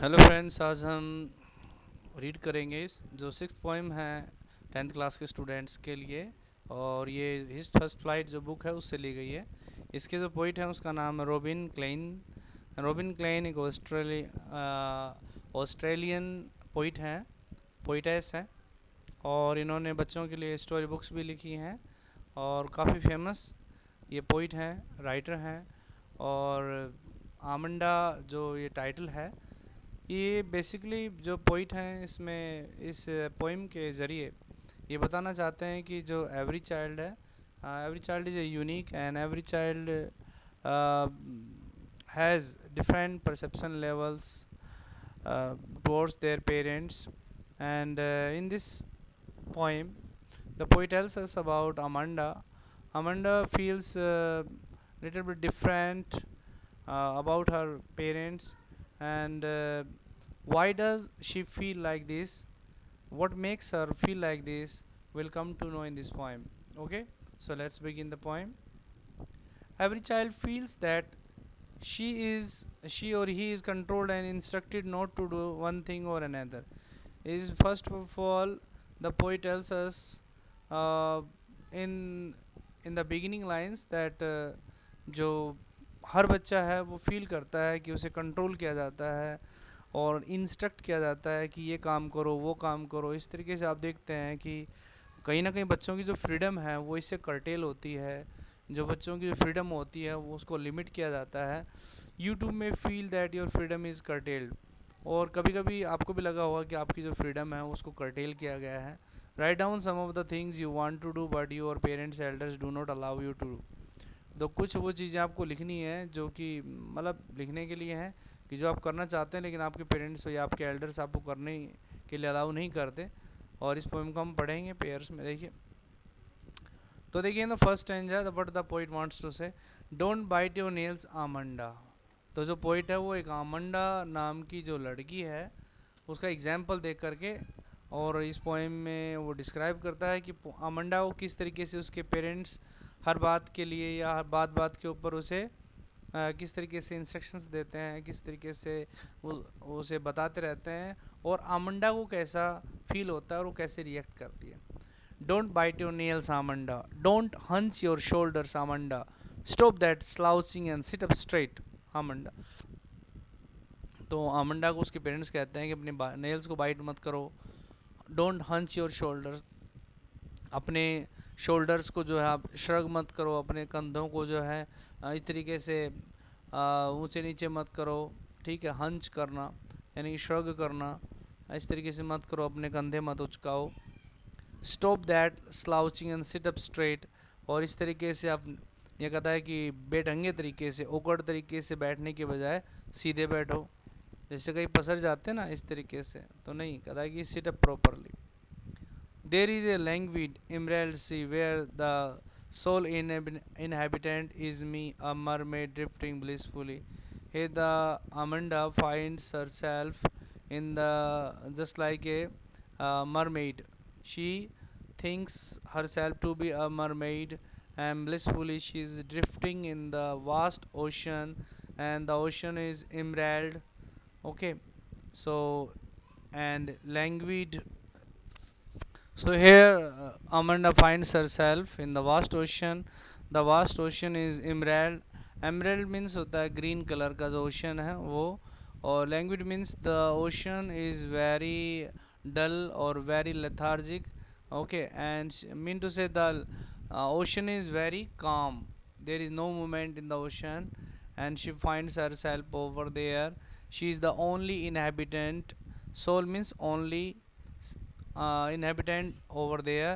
Hello friends, आज हम read करेंगे इस जो सिक्स्थ पोइम है 10th क्लास के स्टूडेंट्स के लिए। और ये हिज फर्स्ट फ्लाइट जो बुक है उससे ली गई है। इसके जो पोइट है उसका नाम है रॉबिन क्लेन। रॉबिन क्लेन एक ऑस्ट्रेलियन पोइट हैं, पोइटेस हैं। और इन्होंने बच्चों के लिए स्टोरी बुक्स भी लिखी हैं और काफ़ी फेमस ये पोइट हैं, राइटर हैं। और आमंडा जो ये टाइटल है, ये बेसिकली जो पोइट हैं इसमें इस पोइम के ज़रिए ये बताना चाहते हैं कि जो एवरी चाइल्ड है, every child is a unique and every child has different perception levels towards their parents. And in this poem, the poet tells us about Amanda. Amanda feels little bit different about her parents, and why does she feel like this? What makes her feel like this? We'll come to know in this poem. Okay, so let's begin the poem. Every child feels that she or he is controlled and instructed not to do one thing or another. Is first of all, the poet tells us uh, in in the beginning lines that जो हर बच्चा है वो feel करता है कि उसे control किया जाता है और इंस्ट्रक्ट किया जाता है कि ये काम करो, वो काम करो। इस तरीके से आप देखते हैं कि कहीं ना कहीं बच्चों की जो फ्रीडम है वो इससे कर्टेल होती है। जो बच्चों की जो फ्रीडम होती है वो उसको लिमिट किया जाता है। You too may feel that your freedom is curtailed. और कभी कभी आपको भी लगा होगा कि आपकी जो फ्रीडम है उसको कर्टेल किया गया है। Write down some of the things you want to do but your parents elders do not allow you to do. तो कुछ वो चीज़ें आपको लिखनी है जो कि मतलब लिखने के लिए है कि जो आप करना चाहते हैं लेकिन आपके पेरेंट्स या आपके एल्डर्स आपको करने के लिए अलाउ नहीं करते। और इस पोएम को हम पढ़ेंगे पेयर्स में। देखिए, तो देखिए the first stanza what the poet wants to say, don't bite your nails Amanda. तो जो पोइट है वो एक आमंडा नाम की जो लड़की है उसका एग्जाम्पल देख करके और इस पोएम में वो डिस्क्राइब करता है कि आमंडा को किस तरीके से उसके पेरेंट्स हर बात के लिए या हर बात बात के ऊपर उसे किस तरीके से इंस्ट्रक्शंस देते हैं, किस तरीके से उसे बताते रहते हैं और आमंडा को कैसा फील होता है और वो कैसे रिएक्ट करती है। Don't bite your nails Amanda, don't hunch your shoulders Amanda, stop that slouching and sit up straight Amanda. तो आमंडा को उसके पेरेंट्स कहते हैं कि अपने नेल्स को बाइट मत करो। डोंट हंच योर शोल्डर्स, अपने शोल्डर्स को जो है आप श्रग मत करो, अपने कंधों को जो है इस तरीके से ऊंचे नीचे मत करो। ठीक है, हंच करना यानी श्रग करना, इस तरीके से मत करो, अपने कंधे मत उचकाओ। Stop that slouching and sit up straight, और इस तरीके से आप ये कहता है कि बेढंगे तरीके से ओकड़ तरीके से बैठने के बजाय सीधे बैठो। जैसे कहीं पसर जाते हैं ना इस तरीके से, तो नहीं, कहता है कि sit up properly. There is a languid emerald sea where the sole inhabitant is me, a mermaid drifting blissfully. Here the Amanda finds herself in the just like a mermaid. She thinks herself to be a mermaid, and blissfully she is drifting in the vast ocean, and the ocean is emerald. Okay, so and languid, so here Amanda finds herself in the vast ocean. The vast ocean is emerald. Emerald means होता है green colour का जो ocean है वो। और languid means the ocean is very dull or very lethargic. Okay, and mean to say the ocean is very calm. There is no movement in the ocean, and she finds herself over there. She is the only inhabitant. Soul means only inhabitant over there,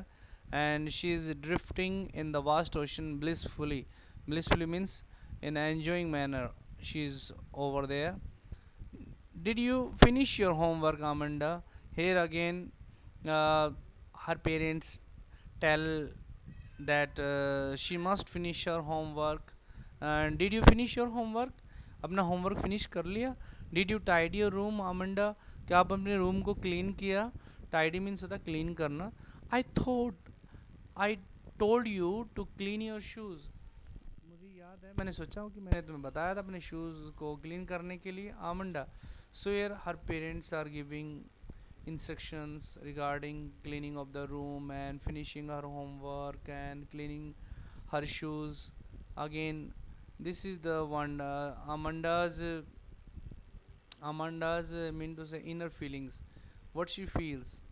and she is drifting in the vast ocean blissfully. Blissfully means in an enjoying manner. She is over there. Did you finish your homework, Amanda? Here again, uh, her parents tell that she must finish her homework. And did you finish your homework? अपना homework finish कर लिया? Did you tidy your room Amanda? क्या आप अपने room को clean किया? Tidy means होता है क्लीन करना। I told you to clean your shoes. मुझे याद है, मैंने सोचा हूँ कि मैंने तुम्हें बताया था अपने शूज़ को क्लीन करने के लिए आमंडा। So here her parents are giving instructions regarding cleaning of the room and finishing her homework and cleaning her shoes. Again, this is the one Amanda's mean to say inner feelings, what she feels.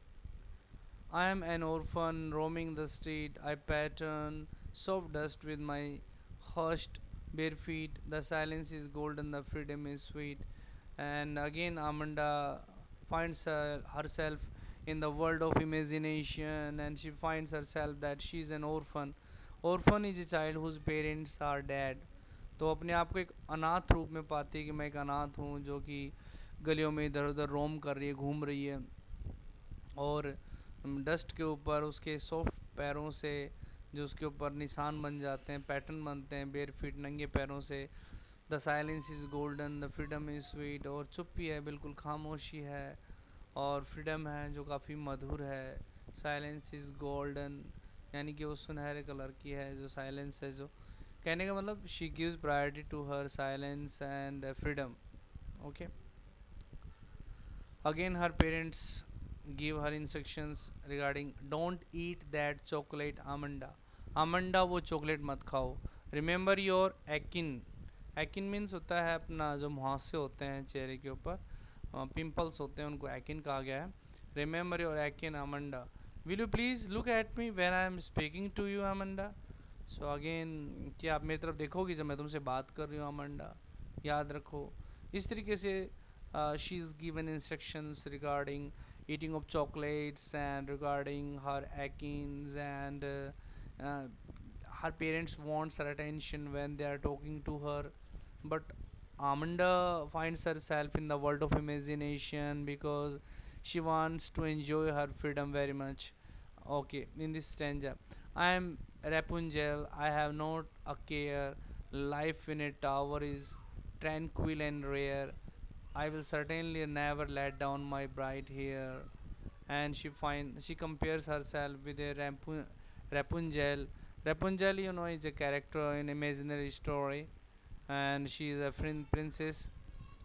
I am an orphan roaming the street. I pattern soft dust with my hushed bare feet. The silence is golden, the freedom is sweet. And again, Amanda finds herself in the world of imagination, and she finds herself that she is an orphan. Orphan is a child whose parents are dead. तो अपने आप को एक अनाथ रूप में पाती है कि मैं एक अनाथ हूँ जो कि गलियों में इधर उधर रोम कर रही है, घूम रही है, और डस्ट के ऊपर उसके सॉफ्ट पैरों से जो उसके ऊपर निशान बन जाते हैं, पैटर्न बनते हैं बेयर फीट नंगे पैरों से. The silence is golden, the freedom is sweet. और चुप्पी है, बिल्कुल खामोशी है, और फ्रीडम है जो काफ़ी मधुर है. साइलेंस इज़ गोल्डन, यानी कि वो सुनहरे कलर की है जो साइलेंस है. जो कहने का मतलब she gives priority to her silence and freedom. Okay. Again, her parents give her instructions regarding don't eat that chocolate, Amanda. Amanda, वो चॉकलेट मत खाओ. Remember your acne. Acne means होता है अपना जो मुहासे होते हैं चेहरे के ऊपर, पिंपल्स होते हैं, उनको एक्न कहा गया है. Remember your acne, Amanda. Will you please look at me when I am speaking to you, Amanda? So again, क्या आप मेरी तरफ देखोगी जब मैं तुमसे बात कर रही हूँ, अमंडा? याद रखो. इस तरीके से she is given instructions regarding eating of chocolates and regarding her acnes, and uh, her parents wants her attention when they are talking to her, but Amanda finds herself in the world of imagination because she wants to enjoy her freedom very much. Okay, in this stanza, I am Rapunzel, I have not a care, life in a tower is tranquil and rare. I will certainly never let down my bright hair. And she compares herself with a Rapunzel. Rapunzel, you know, is a character in imaginary story, and she is a princess.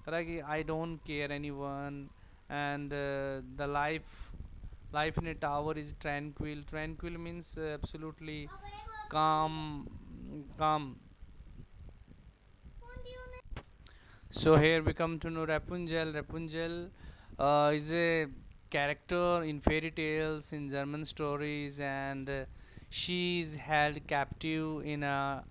Like I don't care anyone, and the life in a tower is tranquil. Tranquil means absolutely calm, calm. So here we come to know Rapunzel. Rapunzel is a character in fairy tales, in German stories, and she is held captive in a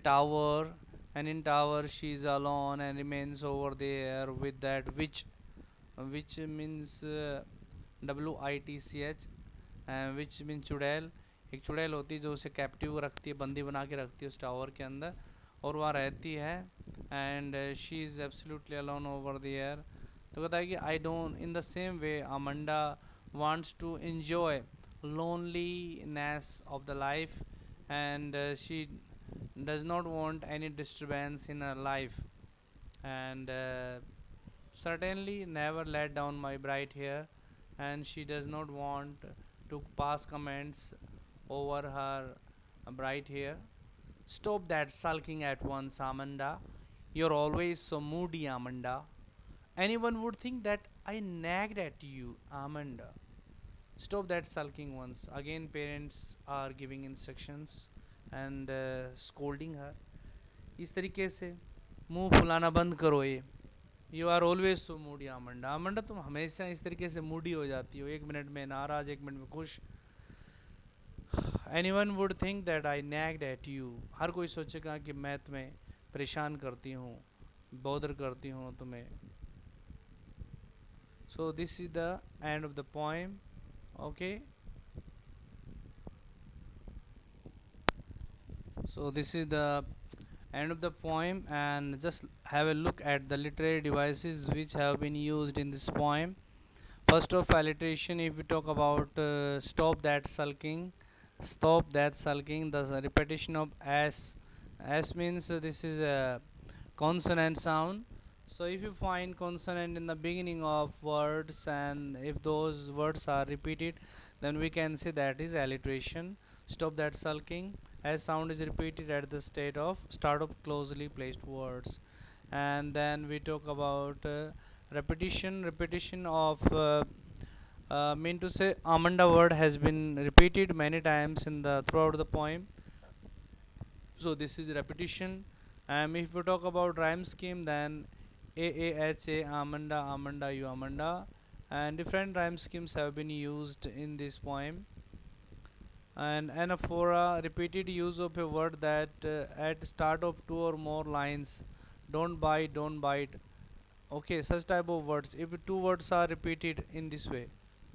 tower. And in tower she is alone and remains over there with that witch, which means WITCH, which mean चुड़ैल. एक चुड़ैल होती है जो उसे captive रखती है, बंदी बना के रखती है उस टावर के अंदर, और वहाँ रहती है. And she is absolutely alone over the air. तो कहता है कि I don't in the same way Amanda wants to enjoy loneliness of the life, and she does not want any disturbance in her life, and certainly never let down my bright hair, and she does not want to pass comments over her bright hair. Stop that sulking at once, Amanda. You're always so moody, Amanda. Anyone would think that I nagged at you, Amanda. Stop that sulking once. Again, parents are giving instructions and scolding her. इस तरीके से मुंह फुलाना बंद करो ये. You are always so moody Amanda. Amanda तुम हमेशा इस तरीके से मूडी हो जाती हो, एक मिनट में नाराज, एक मिनट में खुश. Anyone would think that I nagged at you. हर कोई सोचेगा कि मैं तुम्हें परेशान करती हूँ, बॉदर करती हूँ तुम्हें. So this is the end of the poem. Okay. So this is the end of the poem, and just have a look at the literary devices which have been used in this poem. First of alliteration, if we talk about stop that sulking, stop that sulking, the repetition of s. S means this is a consonant sound. So if you find consonant in the beginning of words, and if those words are repeated, then we can say that is alliteration. Stop that sulking. S sound is repeated at the start of closely placed words. And then we talk about Repetition of mean to say Amanda word has been repeated many times in the throughout the poem. So this is repetition. If we talk about rhyme scheme, then A Amanda Amanda you Amanda, and different rhyme schemes have been used in this poem. And anaphora, repeated use of a word that at start of two or more lines. Don't bite. Okay, such type of words. If two words are repeated in this way,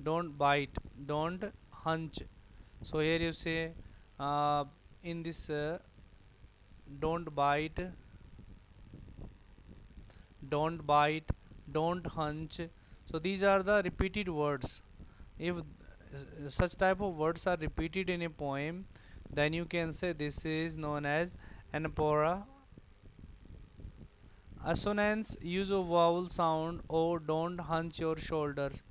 don't bite, don't hunch. So here you say, in this don't bite, don't bite, don't hunch. So these are the repeated words. If such type of words are repeated in a poem, then you can say this is known as anaphora. Assonance, use of vowel sound. Oh, don't hunch your shoulders.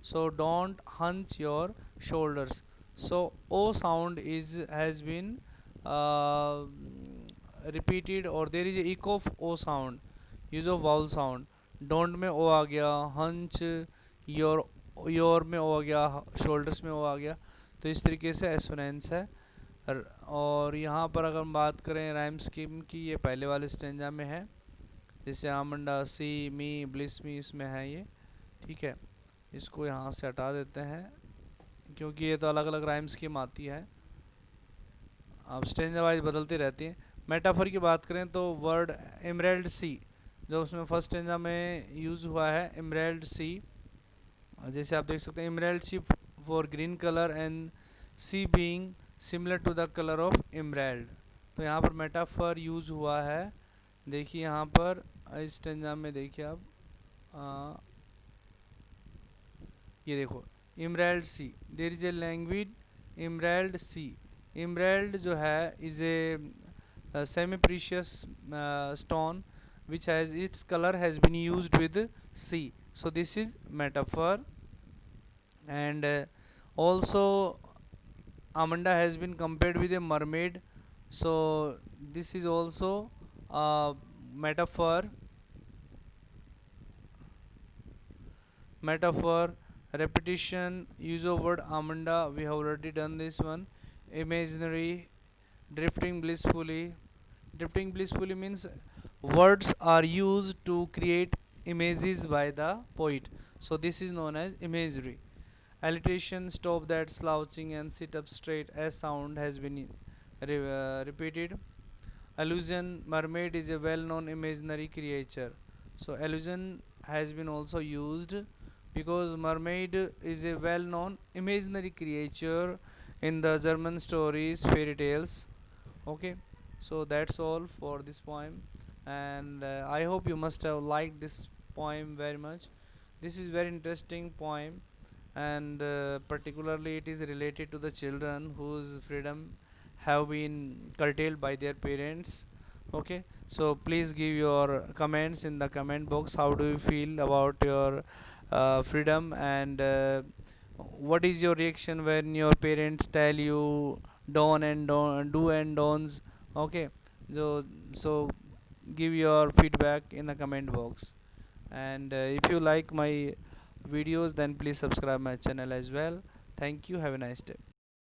So don't hunch your shoulders. So O sound is has been uh, repeated, or there is a echo of O sound. Use of vowel sound. Don't में O आ गया, hunch your में O आ गया, shoulders में O आ गया. तो इस तरीके से एसोनेंस है. और यहाँ पर अगर हम बात करें राइम स्कीम की, ये पहले वाले स्टेंजा में है, जैसे आमंडा सी मी ब्लिस मी इसमें है ये. ठीक है, इसको यहाँ से हटा देते हैं क्योंकि ये तो अलग अलग राइम स्कीम आती है, अब स्टेंजा वाइज बदलती रहती है. मेटाफर की बात करें तो वर्ड एमरेल्ड सी, जो उसमें फर्स्ट स्टेंजा में यूज़ हुआ है, एमरेल्ड सी. जैसे आप देख सकते हैं, emerald sea for green colour and sea being similar to the colour of emerald. तो यहाँ पर मेटाफर यूज़ हुआ है. देखिए यहाँ पर इस स्टेंजा में देखिए आप, ये देखो emerald sea, there is a language emerald sea. Emerald जो है is a semi precious stone which has its color has been used with C. So this is metaphor. And also Amanda has been compared with a mermaid. So this is also metaphor. Metaphor, repetition, use of word Amanda, we have already done this one. Imaginary, drifting blissfully. Drifting blissfully means words are used to create images by the poet. So this is known as imagery. Alliteration, stop that slouching and sit up straight as sound has been repeated. Allusion, mermaid is a well-known imaginary creature. So allusion has been also used because mermaid is a well-known imaginary creature in the German stories, fairy tales. Okay, so that's all for this poem, and I hope you must have liked this poem very much. This is very interesting poem, and particularly it is related to the children whose freedom have been curtailed by their parents. Okay, so please give your comments in the comment box. How do you feel about your freedom, and what is your reaction when your parents tell you don't and don't do and don'ts? Okay, so give your feedback in the comment box. And if you like my videos, then please subscribe my channel as well. Thank you, have a nice day.